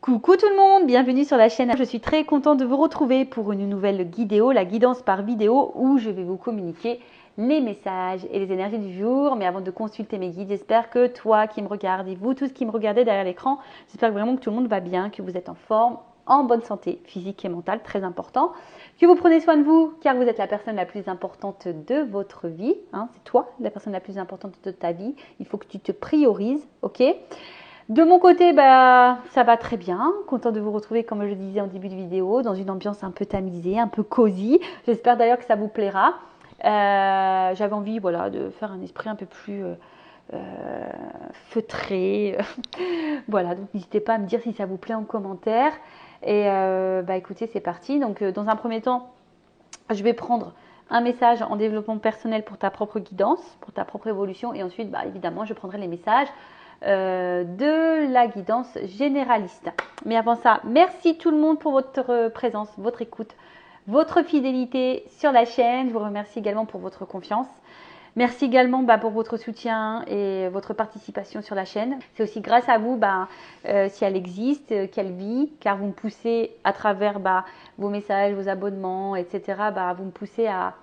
Coucou tout le monde, bienvenue sur la chaîne. Je suis très contente de vous retrouver pour une nouvelle vidéo, la guidance par vidéo, où je vais vous communiquer les messages et les énergies du jour. Mais avant de consulter mes guides, j'espère que toi qui me regardes et vous tous qui me regardez derrière l'écran, j'espère vraiment que tout le monde va bien, que vous êtes en forme, en bonne santé physique et mentale, très important. Que vous prenez soin de vous, car vous êtes la personne la plus importante de votre vie. C'est toi la personne la plus importante de ta vie. Il faut que tu te priorises, ok ? De mon côté, ça va très bien. Content de vous retrouver, comme je le disais en début de vidéo, dans une ambiance un peu tamisée, un peu cosy. J'espère d'ailleurs que ça vous plaira. J'avais envie de faire un esprit un peu plus feutré. Voilà, donc n'hésitez pas à me dire si ça vous plaît en commentaire. Et écoutez, c'est parti. Donc, dans un premier temps, je vais prendre un message en développement personnel pour ta propre guidance, pour ta propre évolution. Et ensuite, évidemment, je prendrai les messages de la guidance généraliste. Mais avant ça, merci tout le monde pour votre présence, votre écoute, votre fidélité sur la chaîne. Je vous remercie également pour votre confiance. Merci également pour votre soutien et votre participation sur la chaîne. C'est aussi grâce à vous si elle existe, qu'elle vit, car vous me poussez à travers vos messages, vos abonnements, etc. Vous me poussez à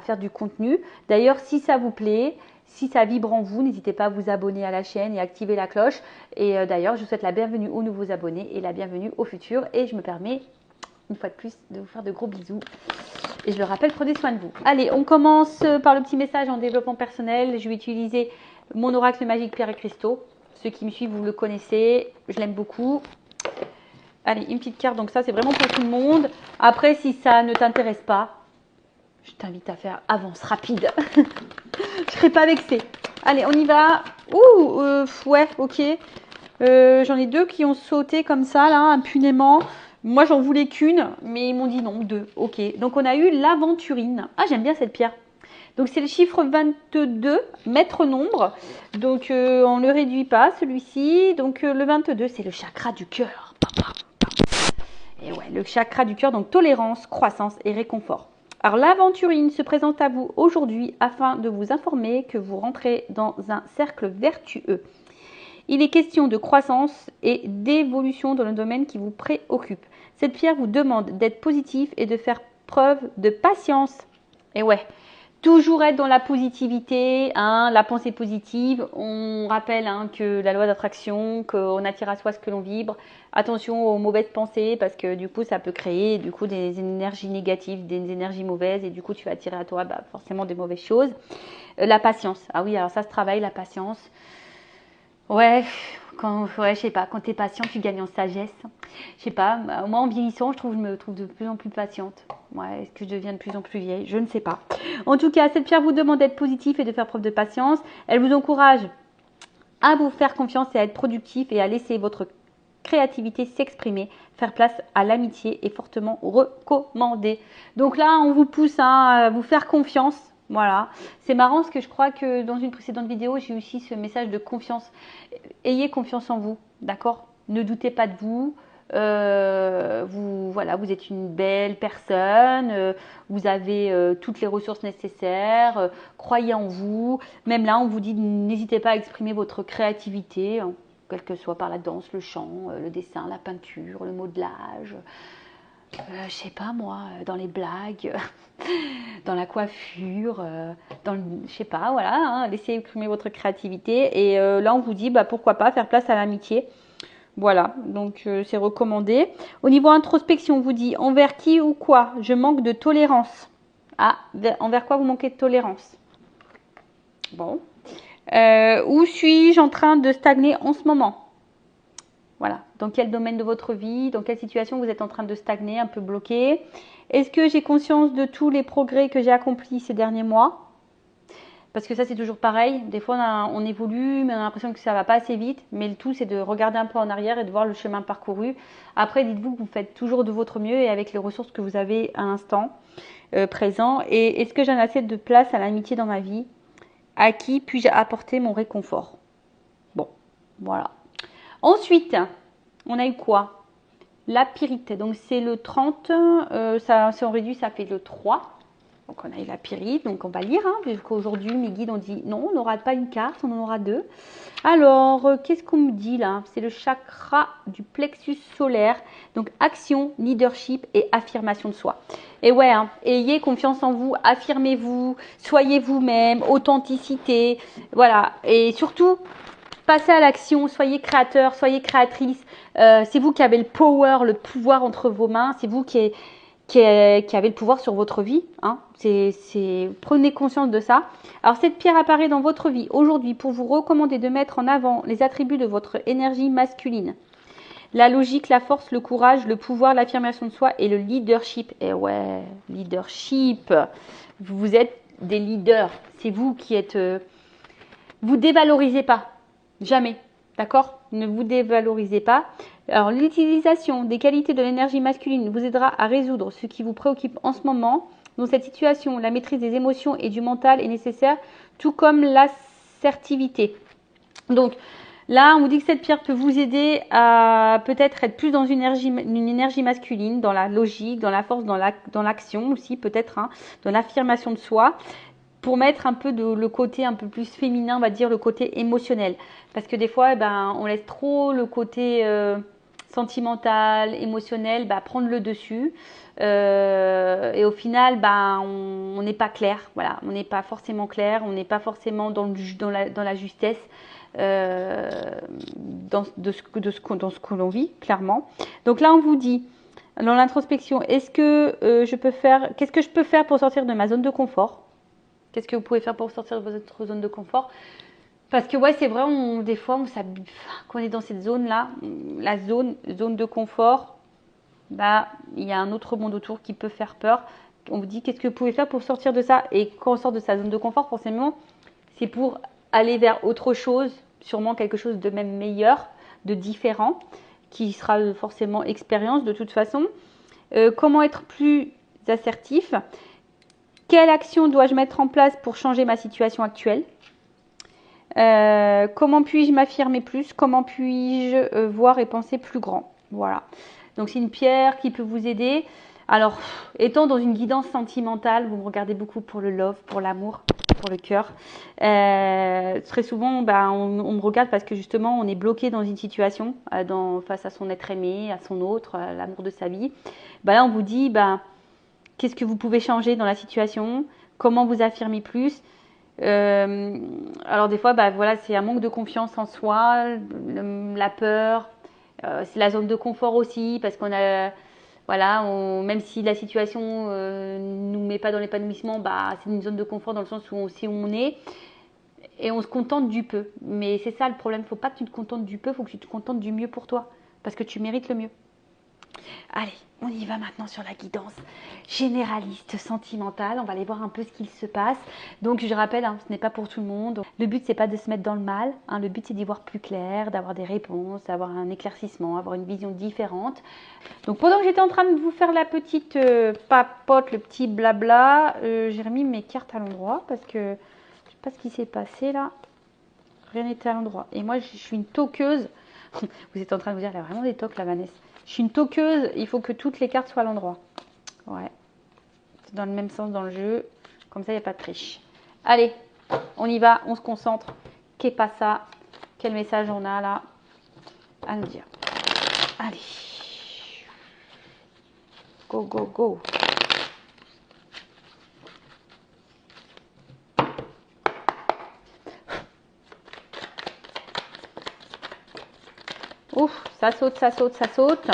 faire du contenu. D'ailleurs, si ça vous plaît, si ça vibre en vous, n'hésitez pas à vous abonner à la chaîne et activer la cloche. Et d'ailleurs, je vous souhaite la bienvenue aux nouveaux abonnés et la bienvenue aux futurs. Et je me permets, une fois de plus, de vous faire de gros bisous. Et je le rappelle, prenez soin de vous. Allez, on commence par le petit message en développement personnel. Je vais utiliser mon oracle magique Pierre et Cristaux. Ceux qui me suivent, vous le connaissez. Je l'aime beaucoup. Allez, une petite carte. Donc ça, c'est vraiment pour tout le monde. Après, si ça ne t'intéresse pas, je t'invite à faire avance rapide. Je serai pas vexée. Allez, on y va. Ouais, ok. J'en ai deux qui ont sauté comme ça, là, impunément. Moi, j'en voulais qu'une, mais ils m'ont dit non, deux. Ok. Donc, on a eu l'aventurine. Ah, j'aime bien cette pierre. Donc, c'est le chiffre 22, maître nombre. Donc, on ne le réduit pas, celui-ci. Donc, le 22, c'est le chakra du cœur. Et ouais, le chakra du cœur, donc tolérance, croissance et réconfort. Alors, l'aventurine se présente à vous aujourd'hui afin de vous informer que vous rentrez dans un cercle vertueux. Il est question de croissance et d'évolution dans le domaine qui vous préoccupe. Cette pierre vous demande d'être positif et de faire preuve de patience. Et ouais, toujours être dans la positivité, la pensée positive. On rappelle que la loi d'attraction, qu'on attire à soi ce que l'on vibre. Attention aux mauvaises pensées parce que du coup, ça peut créer des énergies négatives, des énergies mauvaises et du coup, tu vas attirer à toi forcément des mauvaises choses. La patience. Ah oui, alors ça se travaille, la patience. Ouais, je sais pas, quand tu es patient, tu gagnes en sagesse. Je sais pas, moi en vieillissant, je me trouve de plus en plus patiente. Ouais, est-ce que je deviens de plus en plus vieille? Je ne sais pas. En tout cas, cette pierre vous demande d'être positif et de faire preuve de patience. Elle vous encourage à vous faire confiance et à être productif et à laisser votre créativité s'exprimer. Faire place à l'amitié est fortement recommandé. Donc là, on vous pousse à vous faire confiance. Voilà, c'est marrant parce que je crois que dans une précédente vidéo, j'ai eu aussi ce message de confiance. Ayez confiance en vous, d'accord? Ne doutez pas de vous. Vous êtes une belle personne. Vous avez toutes les ressources nécessaires. Croyez en vous. Même là, on vous dit n'hésitez pas à exprimer votre créativité, quel que soit par la danse, le chant, le dessin, la peinture, le modelage. Je sais pas moi, dans les blagues, dans la coiffure, je sais pas, voilà, laissez exprimer votre créativité. Et là, on vous dit, pourquoi pas faire place à l'amitié. Voilà, donc c'est recommandé. Au niveau introspection, on vous dit, envers qui ou quoi je manque de tolérance. Ah, envers quoi vous manquez de tolérance? Bon. Où suis-je en train de stagner en ce moment? Voilà, dans quel domaine de votre vie, dans quelle situation vous êtes en train de stagner, un peu bloqué? Est-ce que j'ai conscience de tous les progrès que j'ai accomplis ces derniers mois? Parce que ça, c'est toujours pareil. Des fois, on évolue, mais on a l'impression que ça ne va pas assez vite. Mais le tout, c'est de regarder un peu en arrière et de voir le chemin parcouru. Après, dites-vous que vous faites toujours de votre mieux et avec les ressources que vous avez à l'instant présent. Et est-ce que j'ai assez de place à l'amitié dans ma vie? À qui puis-je apporter mon réconfort? Bon, voilà. Ensuite, on a eu quoi? La pyrite. Donc, c'est le 30. Si on réduit, ça fait le 3. Donc, on a eu la pyrite, donc on va lire, hein, puisqu'aujourd'hui, mes guides ont dit non, on n'aura pas une carte, on en aura deux. Alors, qu'est-ce qu'on me dit là? C'est le chakra du plexus solaire. Donc, action, leadership et affirmation de soi. Et ouais, hein, ayez confiance en vous, affirmez-vous, soyez vous-même, authenticité. Voilà. Et surtout, passez à l'action, soyez créateur, soyez créatrice. C'est vous qui avez le power, le pouvoir entre vos mains. C'est vous qui avez le pouvoir sur votre vie. Hein. Prenez conscience de ça. Alors, cette pierre apparaît dans votre vie aujourd'hui pour vous recommander de mettre en avant les attributs de votre énergie masculine. La logique, la force, le courage, le pouvoir, l'affirmation de soi et le leadership. Et ouais, leadership. Vous êtes des leaders. C'est vous qui êtes... vous dévalorisez pas. Jamais. D'accord? Ne vous dévalorisez pas. Alors, l'utilisation des qualités de l'énergie masculine vous aidera à résoudre ce qui vous préoccupe en ce moment. Dans cette situation, la maîtrise des émotions et du mental est nécessaire, tout comme l'assertivité. Donc, là, on vous dit que cette pierre peut vous aider à peut-être être plus dans une énergie masculine, dans la logique, dans la force, dans l'action aussi, peut-être, hein, dans l'affirmation de soi, pour mettre un peu le côté un peu plus féminin, on va dire le côté émotionnel. Parce que des fois, on laisse trop le côté sentimental, émotionnel, prendre le dessus. Et au final, on n'est pas clair. Voilà, on n'est pas forcément clair, on n'est pas forcément dans la justesse. Dans ce que l'on vit, clairement. Donc là, on vous dit, dans l'introspection, qu'est-ce que je peux faire pour sortir de ma zone de confort? Qu'est-ce que vous pouvez faire pour sortir de votre zone de confort? Parce que ouais, c'est vrai, des fois, quand on est dans cette zone-là, la zone de confort, il y a un autre monde autour qui peut faire peur. On vous dit, qu'est-ce que vous pouvez faire pour sortir de ça? Et quand on sort de sa zone de confort, forcément, c'est pour aller vers autre chose, sûrement quelque chose de même meilleur, de différent, qui sera forcément expérience de toute façon. Comment être plus assertif? Quelle action dois-je mettre en place pour changer ma situation actuelle? Comment puis-je m'affirmer plus? Comment puis-je voir et penser plus grand? Voilà. Donc, c'est une pierre qui peut vous aider. Alors, étant dans une guidance sentimentale, vous me regardez beaucoup pour le love, pour l'amour, pour le cœur. Très souvent, on me regarde parce que justement, on est bloqué dans une situation, face à son être aimé, à son autre, à l'amour de sa vie. Là, on vous dit, qu'est-ce que vous pouvez changer dans la situation? Comment vous affirmer plus? Alors des fois, voilà, c'est un manque de confiance en soi, la peur. C'est la zone de confort aussi, parce qu'on a, voilà, même si la situation nous met pas dans l'épanouissement, c'est une zone de confort dans le sens où on sait où on est et on se contente du peu. Mais c'est ça le problème, il ne faut pas que tu te contentes du peu, il faut que tu te contentes du mieux pour toi, parce que tu mérites le mieux. Allez, on y va maintenant sur la guidance généraliste, sentimentale. On va aller voir un peu ce qu'il se passe. Donc, je rappelle, ce n'est pas pour tout le monde. Le but, c'est pas de se mettre dans le mal. Le but, c'est d'y voir plus clair, d'avoir des réponses, d'avoir un éclaircissement, avoir une vision différente. Donc, pendant que j'étais en train de vous faire la petite papote, le petit blabla, j'ai remis mes cartes à l'endroit parce que je ne sais pas ce qui s'est passé là. Rien n'était à l'endroit. Et moi, je suis une toqueuse. Vous êtes en train de vous dire, elle a vraiment des toques, la Vanessa. Je suis une toqueuse, il faut que toutes les cartes soient à l'endroit. Ouais. C'est dans le même sens dans le jeu. Comme ça, il n'y a pas de triche. Allez, on y va, on se concentre. Qu'est pas ça? Quel message on a là à nous dire? Allez. Go, go, go. Ouf, ça saute, ça saute, ça saute.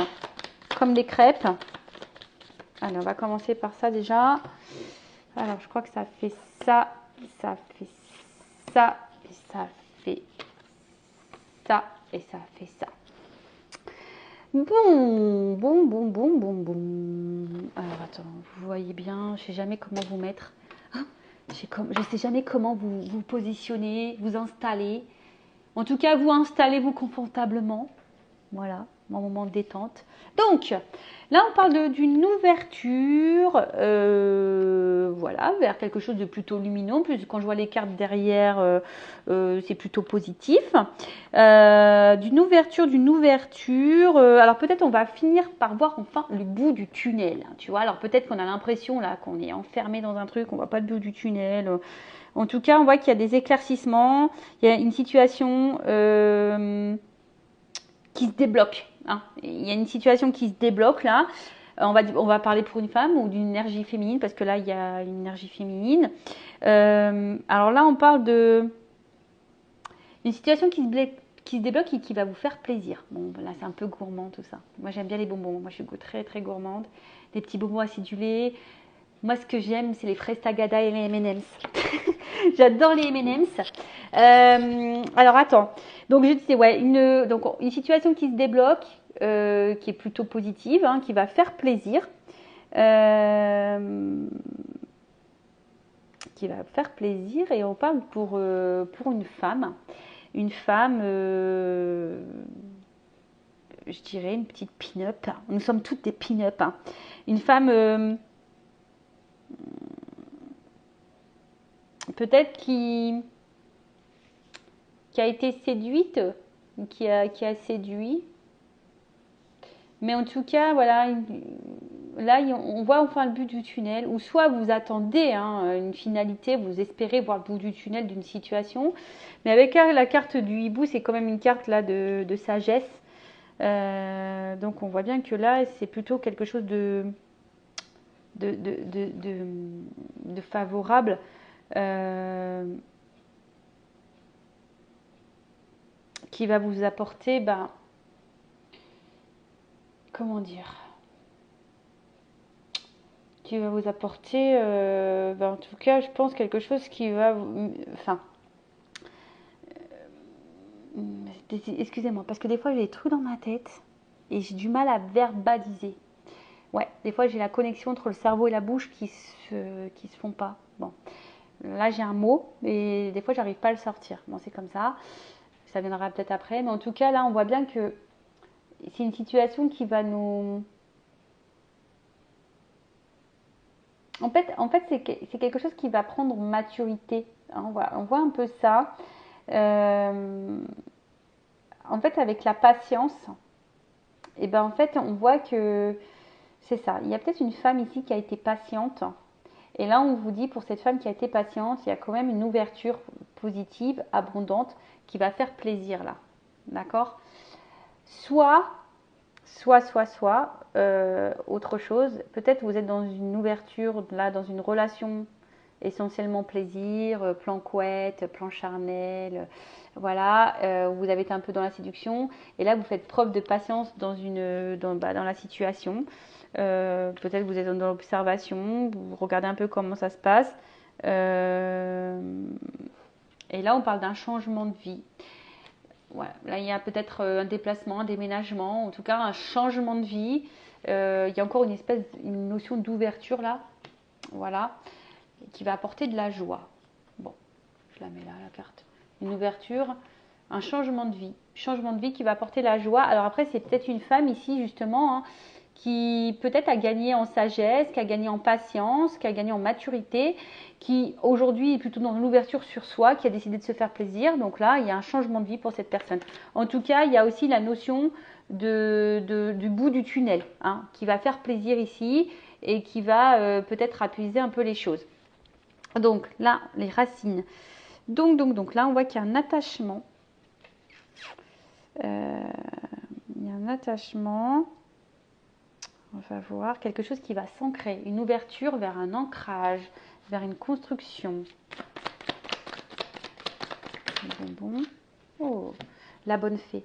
Comme des crêpes. Allez, on va commencer par ça déjà. Alors, je crois que ça fait ça, ça fait ça, et ça fait ça, et ça fait ça. Bon. Alors, attends, vous voyez bien, je sais jamais comment vous mettre. Je sais jamais comment vous positionner, vous installer. En tout cas, vous installez-vous confortablement. Voilà, mon moment de détente. Donc, là, on parle d'une ouverture, voilà, vers quelque chose de plutôt lumineux. En plus, quand je vois les cartes derrière, c'est plutôt positif. D'une ouverture. Alors, peut-être on va finir par voir enfin le bout du tunnel. Tu vois, alors peut-être qu'on a l'impression là qu'on est enfermé dans un truc, on voit pas le bout du tunnel. En tout cas, on voit qu'il y a des éclaircissements, il y a une situation qui se débloque. Hein. Il y a une situation qui se débloque là. On va parler pour une femme ou d'une énergie féminine, parce que là, il y a une énergie féminine. Alors là, on parle de une situation qui se débloque et qui va vous faire plaisir. Bon, là, c'est un peu gourmand tout ça. Moi, j'aime bien les bonbons. Moi, je suis très, très gourmande. Des petits bonbons acidulés. Moi, ce que j'aime, c'est les fraises Tagada et les M&M's. J'adore les M&M's. Alors, attends. Donc, je disais, ouais, une situation qui se débloque, qui est plutôt positive, hein, qui va faire plaisir. Qui va faire plaisir. Et on parle pour une femme. Une femme, je dirais, une petite pin-up. Nous sommes toutes des pin-up. Hein. Une femme... peut-être qui a été séduite, qui a séduit. Mais en tout cas, voilà, là, on voit enfin le but du tunnel. Ou soit vous attendez une finalité, vous espérez voir le bout du tunnel d'une situation. Mais avec la carte du hibou, c'est quand même une carte là de sagesse. Donc on voit bien que là, c'est plutôt quelque chose de favorable. Qui va vous apporter, comment dire, qui va vous apporter, en tout cas, je pense quelque chose qui va, enfin, excusez-moi, parce que des fois j'ai des trucs dans ma tête et j'ai du mal à verbaliser. Ouais, des fois j'ai la connexion entre le cerveau et la bouche qui se font pas. Bon, là j'ai un mot et des fois j'arrive pas à le sortir. Bon, c'est comme ça. Ça viendra peut-être après, mais en tout cas là on voit bien que c'est une situation qui va nous... En fait c'est quelque chose qui va prendre maturité. Hein, on voit un peu ça. En fait, avec la patience, et en fait, on voit que c'est ça. Il y a peut-être une femme ici qui a été patiente. Et là, on vous dit, pour cette femme qui a été patiente, il y a quand même une ouverture positive, abondante, qui va faire plaisir là. D'accord ? Soit, autre chose. Peut-être vous êtes dans une ouverture, là, dans une relation essentiellement plaisir, plan couette, plan charnel, voilà, vous avez été un peu dans la séduction et là vous faites preuve de patience dans la situation. Peut-être vous êtes dans l'observation, vous regardez un peu comment ça se passe. Et là on parle d'un changement de vie. Voilà. Là, il y a peut-être un déplacement, un déménagement, en tout cas un changement de vie. Il y a encore une notion d'ouverture là, voilà, qui va apporter de la joie. Bon, je la mets là, la carte. Une ouverture, un changement de vie qui va apporter la joie. Alors après, c'est peut-être une femme ici justement qui peut-être a gagné en sagesse, qui a gagné en patience, qui a gagné en maturité, qui aujourd'hui est plutôt dans l'ouverture sur soi, qui a décidé de se faire plaisir. Donc là, il y a un changement de vie pour cette personne. En tout cas, il y a aussi la notion du bout du tunnel, qui va faire plaisir ici et qui va peut-être apaiser un peu les choses. Donc là, les racines. Donc là, on voit qu'il y a un attachement. Il y a un attachement. On va voir quelque chose qui va s'ancrer, une ouverture vers un ancrage, vers une construction. Bonbon. Oh, la bonne fée.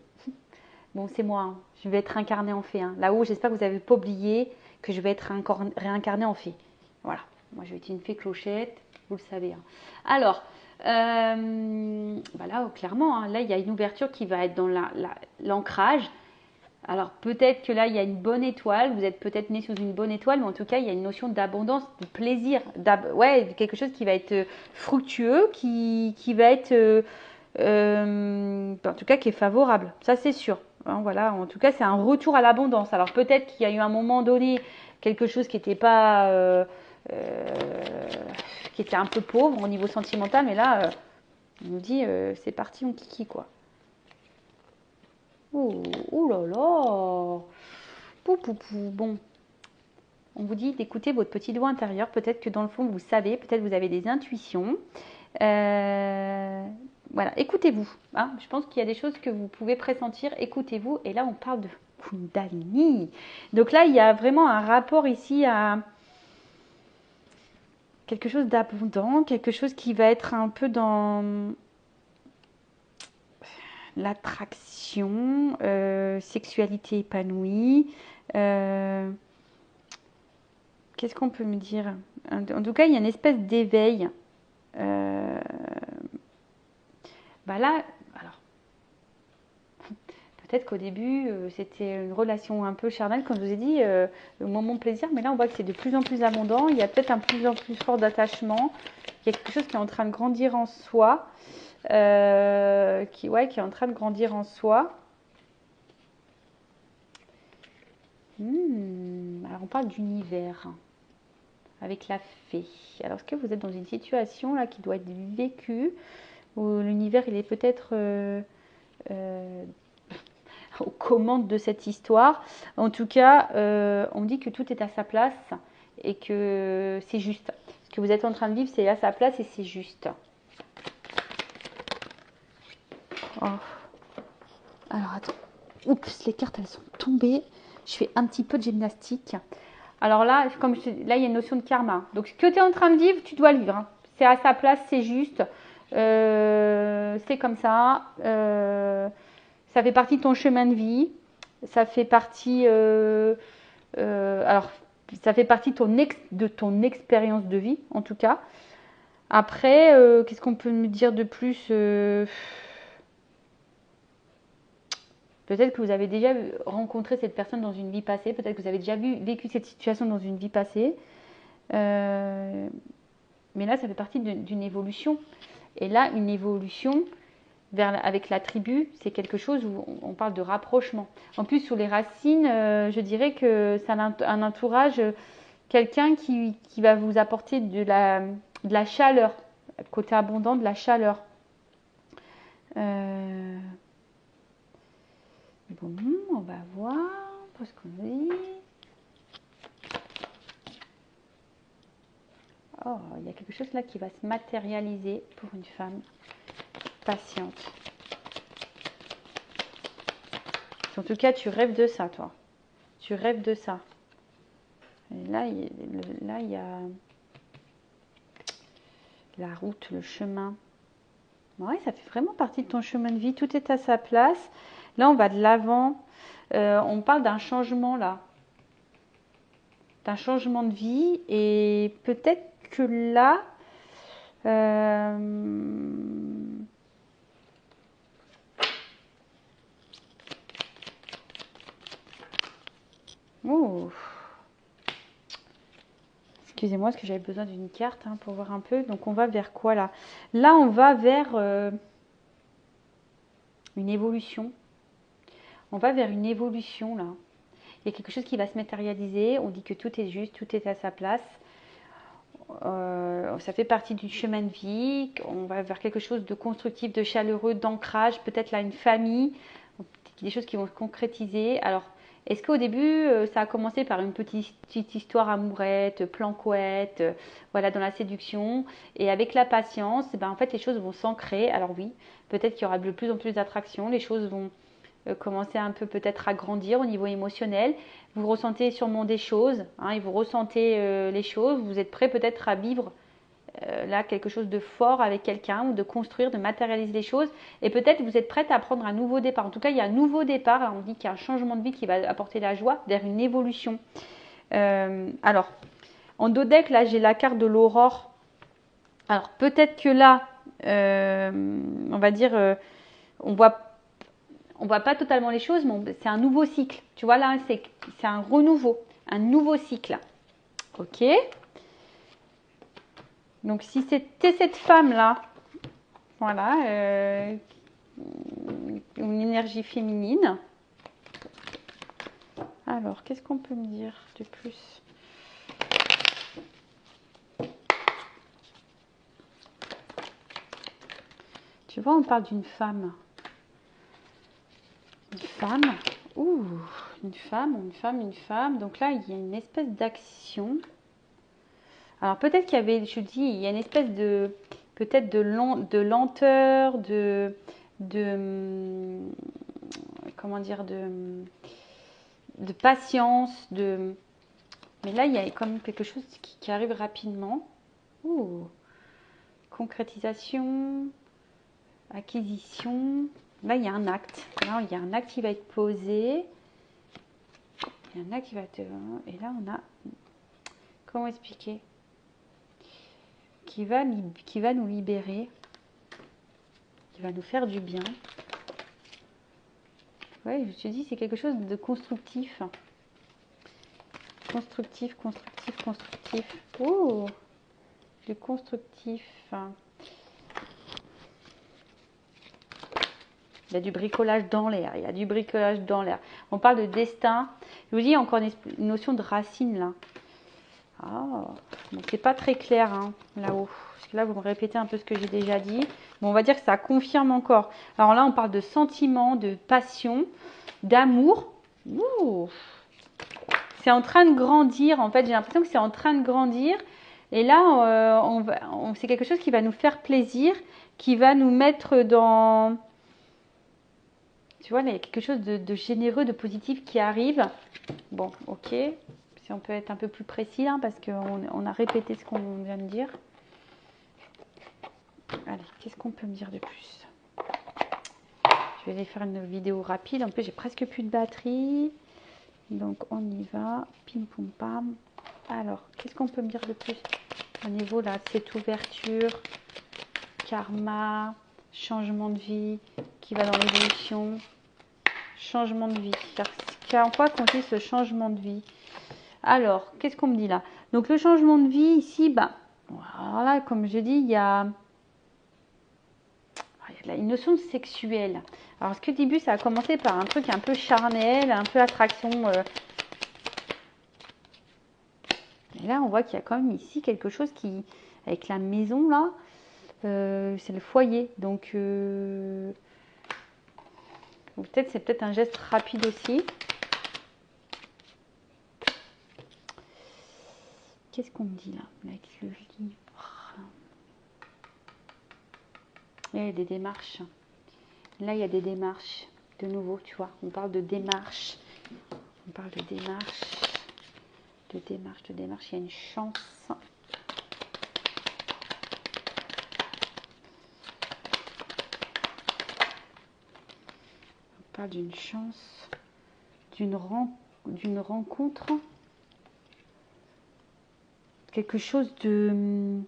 Bon, c'est moi. Je vais être incarnée en fée. Là-haut, j'espère que vous n'avez pas oublié que je vais être réincarnée en fée. Voilà. Moi, je vais être une fée clochette. Vous le savez. Alors, là, clairement, là, il y a une ouverture qui va être dans l'ancrage. Alors peut-être que là il y a une bonne étoile, vous êtes peut-être né sous une bonne étoile, mais en tout cas il y a une notion d'abondance, de plaisir, quelque chose qui va être fructueux, qui va être, en tout cas qui est favorable, ça c'est sûr. Hein, voilà, en tout cas, c'est un retour à l'abondance. Alors peut-être qu'il y a eu un moment donné quelque chose qui n'était pas, qui était un peu pauvre au niveau sentimental, mais là, on nous dit, c'est parti, on kiki quoi. Oh, oh là là. Pou, pou, pou. Bon, on vous dit d'écouter votre petit doigt intérieur. Peut-être que dans le fond, vous savez, peut-être vous avez des intuitions. Voilà, écoutez-vous. Hein. Je pense qu'il y a des choses que vous pouvez pressentir. Écoutez-vous. Et là, on parle de Kundalini. Donc là, il y a vraiment un rapport ici à quelque chose d'abondant, quelque chose qui va être un peu dans l'attraction, sexualité épanouie. Qu'est-ce qu'on peut me dire? En tout cas, il y a une espèce d'éveil. Bah là, alors, peut-être qu'au début, c'était une relation un peu charnelle, comme je vous ai dit, le moment plaisir, mais là, on voit que c'est de plus en plus abondant. Il y a peut-être un plus en plus fort d'attachement. Il y a quelque chose qui est en train de grandir en soi. Qui est en train de grandir en soi. Alors, on parle d'univers avec la fée. Alors, est-ce que vous êtes dans une situation là qui doit être vécue où l'univers, il est peut-être aux commandes de cette histoire. En tout cas, on dit que tout est à sa place et que c'est juste. Ce que vous êtes en train de vivre, c'est à sa place et c'est juste. Oh. Alors, attends. Oups, les cartes, elles sont tombées. Je fais un petit peu de gymnastique. Alors là, comme là, il y a une notion de karma. Donc, ce que tu es en train de vivre, tu dois le vivre. Hein. C'est à sa place, c'est juste. C'est comme ça. Ça fait partie de ton chemin de vie. Ça fait partie, alors, ça fait partie de ton expérience de vie, en tout cas. Après, qu'est-ce qu'on peut me dire de plus? Peut-être que vous avez déjà rencontré cette personne dans une vie passée. Peut-être que vous avez déjà vécu cette situation dans une vie passée. Mais là, ça fait partie d'une évolution. Et là, une évolution avec la tribu, c'est quelque chose où on parle de rapprochement. En plus, sous les racines, je dirais que c'est un entourage, quelqu'un qui va vous apporter de la chaleur, côté abondant, de la chaleur. Bon, on va voir ce qu'on dit. Oh, il y a quelque chose là qui va se matérialiser pour une femme patiente. En tout cas, tu rêves de ça, toi. Tu rêves de ça. Et là, il y a la route, le chemin. Ouais, ça fait vraiment partie de ton chemin de vie. Tout est à sa place. Là, on va de l'avant. On parle d'un changement, là. D'un changement de vie. Et peut-être que là... Oh. Excusez-moi, parce que j'avais besoin d'une carte pour voir un peu. Donc, on va vers quoi, là? Là, on va vers une évolution. On va vers une évolution, là. Il y a quelque chose qui va se matérialiser. On dit que tout est juste, tout est à sa place. Ça fait partie du chemin de vie. On va vers quelque chose de constructif, de chaleureux, d'ancrage. Peut-être là une famille, des choses qui vont se concrétiser. Alors, est-ce qu'au début, ça a commencé par une petite histoire amourette, planquette, voilà, dans la séduction, et avec la patience, en fait, les choses vont s'ancrer. Alors oui, peut-être qu'il y aura de plus en plus d'attraction. Les choses vont commencer un peu peut-être à grandir au niveau émotionnel. Vous ressentez sûrement des choses, et vous ressentez les choses. Vous êtes prêt peut-être à vivre là quelque chose de fort avec quelqu'un ou de construire, de matérialiser les choses. Et peut-être vous êtes prête à prendre un nouveau départ. En tout cas, il y a un nouveau départ. Alors, on dit qu'il y a un changement de vie qui va apporter la joie vers une évolution. Alors, en dos deck, là, j'ai la carte de l'aurore. Alors, peut-être que là, on va dire, on voit pas totalement les choses, mais c'est un nouveau cycle. Tu vois, là, c'est un renouveau, un nouveau cycle. Ok. Donc, si c'était cette femme-là, voilà, une énergie féminine, Alors, qu'est-ce qu'on peut me dire de plus? Tu vois, on parle d'une femme. Une femme. Ouh, une femme, une femme, une femme. Donc là, il y a une espèce d'action. Alors peut-être qu'il y avait, je dis, il y a une espèce de, peut-être de lenteur, de, comment dire, de patience, mais là, il y a quand même quelque chose qui arrive rapidement. Ouh, concrétisation, acquisition. Là, il y a un acte. Là, il y a un acte qui va être posé. Il y a un acte qui va être... Et là, on a... Comment expliquer? Qui va nous libérer. Qui va nous faire du bien. Ouais, je me suis dit, c'est quelque chose de constructif. Constructif, constructif, constructif. Oh, du constructif. Il y a du bricolage dans l'air. Il y a du bricolage dans l'air. On parle de destin. Je vous dis, encore une notion de racine là. Ah, bon, c'est pas très clair hein, là-haut. Parce que là, vous me répétez un peu ce que j'ai déjà dit. Bon, on va dire que ça confirme encore. Alors là, on parle de sentiments, de passion, d'amour. Ouh, c'est en train de grandir. En fait, j'ai l'impression que c'est en train de grandir. Et là, c'est quelque chose qui va nous faire plaisir, qui va nous mettre dans... Tu vois, là, il y a quelque chose de généreux, de positif qui arrive. Bon, ok. Si on peut être un peu plus précis, hein, parce qu'on a répété ce qu'on vient de dire. Allez, qu'est-ce qu'on peut me dire de plus? Je vais aller faire une vidéo rapide. En plus, j'ai presque plus de batterie. Donc, on y va. Pim, pom, pam. Alors, qu'est-ce qu'on peut me dire de plus au niveau là, de cette ouverture, karma, changement de vie qui va dans l'évolution, changement de vie. En quoi consiste ce changement de vie? Alors, qu'est-ce qu'on me dit là? Donc, le changement de vie ici, bah, alors là, comme je dis, il y a une notion sexuelle. Alors, ce que au début, ça a commencé par un truc un peu charnel, un peu attraction. Et là, on voit qu'il y a quand même ici quelque chose qui, avec la maison là, c'est le foyer. Donc, peut-être c'est peut-être un geste rapide aussi. Qu'est-ce qu'on me dit là avec le livre? Là, il y a des démarches. Là, il y a des démarches. De nouveau, tu vois, on parle de démarche. On parle de démarche. De démarche, de démarche. Il y a une chance. On parle d'une chance. D'une rencontre. Quelque chose de...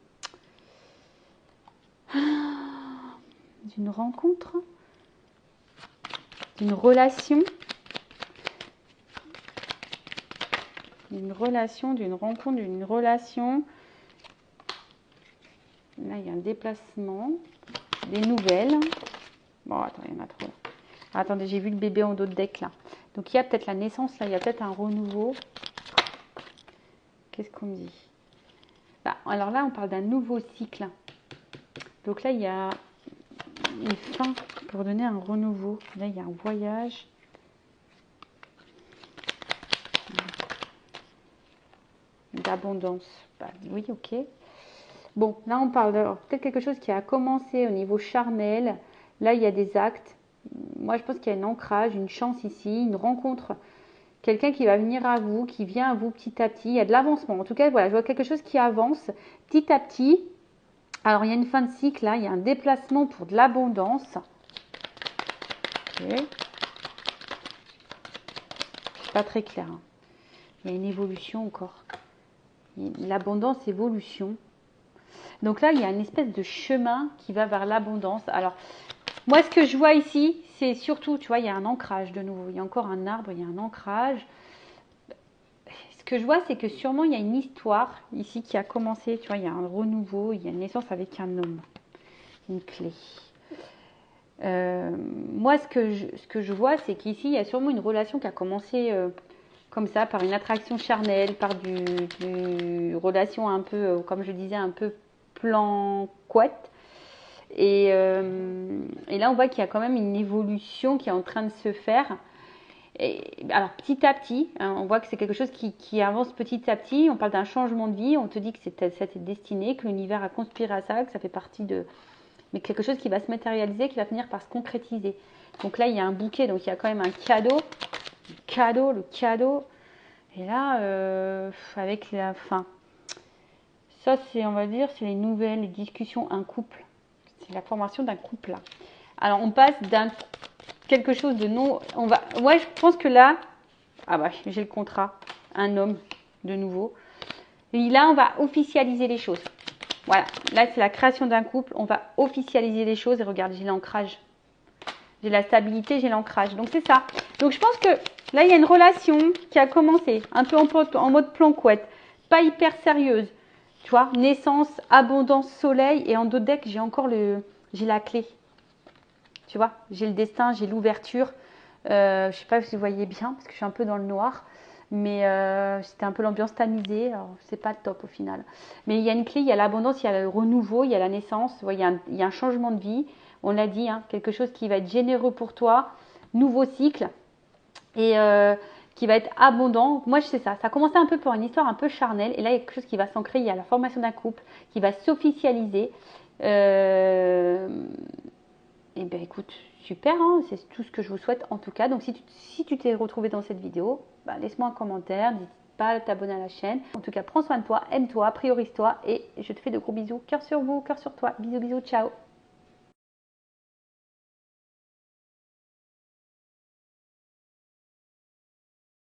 D'une rencontre. D'une relation. D'une relation, d'une rencontre, d'une relation. Là, il y a un déplacement. Des nouvelles. Bon, attends, il y en a trop. Attendez, j'ai vu le bébé en dos de deck là. Donc, il y a peut-être la naissance là, il y a peut-être un renouveau. Qu'est-ce qu'on me dit? Bah, alors là, on parle d'un nouveau cycle. Donc là, il y a une fin pour donner un renouveau. Là, il y a un voyage. D'abondance. Bah, oui, ok. Bon, là, on parle de peut-être quelque chose qui a commencé au niveau charnel. Là, il y a des actes. Moi, je pense qu'il y a un ancrage, une chance ici, une rencontre. Quelqu'un qui va venir à vous, qui vient à vous petit à petit. Il y a de l'avancement. En tout cas, voilà, je vois quelque chose qui avance petit à petit. Alors, il y a une fin de cycle, là. Il y a un déplacement pour de l'abondance. Okay. C'est pas très clair. Hein. Il y a une évolution encore. L'abondance, évolution. Donc là, il y a une espèce de chemin qui va vers l'abondance. Alors, moi, ce que je vois ici, c'est surtout, tu vois, il y a un ancrage de nouveau. Il y a encore un arbre, il y a un ancrage. Ce que je vois, c'est que sûrement, il y a une histoire ici qui a commencé. Tu vois, il y a un renouveau, il y a une naissance avec un homme. Une clé. Moi, ce que je vois, c'est qu'ici, il y a sûrement une relation qui a commencé comme ça, par une attraction charnelle, par du relation un peu, comme je disais, un peu plan couette. Et là, on voit qu'il y a quand même une évolution qui est en train de se faire. Et, alors, petit à petit, hein, on voit que c'est quelque chose qui avance petit à petit. On parle d'un changement de vie. On te dit que ça t'est destiné, que l'univers a conspiré à ça, que ça fait partie de... Mais quelque chose qui va se matérialiser, qui va finir par se concrétiser. Donc là, il y a un bouquet. Donc, il y a quand même un cadeau. Le cadeau. Et là, avec la fin. Ça, c'est, on va dire, c'est les nouvelles, les discussions, un couple. C'est la formation d'un couple là. Alors on passe d'un quelque chose de non. On va. Ouais, je pense que là. Ah bah j'ai le contrat. Un homme de nouveau. Et là on va officialiser les choses. Voilà. Là c'est la création d'un couple. On va officialiser les choses. Et regarde, j'ai l'ancrage. J'ai la stabilité, j'ai l'ancrage. Donc c'est ça. Donc je pense que là il y a une relation qui a commencé. Un peu en mode plan couette. Pas hyper sérieuse. Tu vois, naissance, abondance, soleil. Et en dos de deck, j'ai encore j'ai la clé. Tu vois, j'ai le destin, j'ai l'ouverture. Je ne sais pas si vous voyez bien, parce que je suis un peu dans le noir. Mais c'était un peu l'ambiance tamisée. Alors, c'est pas top au final. Mais il y a une clé, il y a l'abondance, il y a le renouveau, il y a la naissance. Vous voyez, il y a un changement de vie. On l'a dit, hein, quelque chose qui va être généreux pour toi. Nouveau cycle. Et qui va être abondant. Moi, je sais ça. Ça a commencé un peu pour une histoire un peu charnelle. Et là, il y a quelque chose qui va s'ancrer. Il y a la formation d'un couple qui va s'officialiser. Et bien, écoute, super. Hein, c'est tout ce que je vous souhaite en tout cas. Donc, si tu t'es retrouvé dans cette vidéo, bah, laisse-moi un commentaire. N'hésite pas à t'abonner à la chaîne. En tout cas, prends soin de toi, aime-toi, priorise-toi. Et je te fais de gros bisous. Cœur sur vous, cœur sur toi. Bisous, bisous, ciao.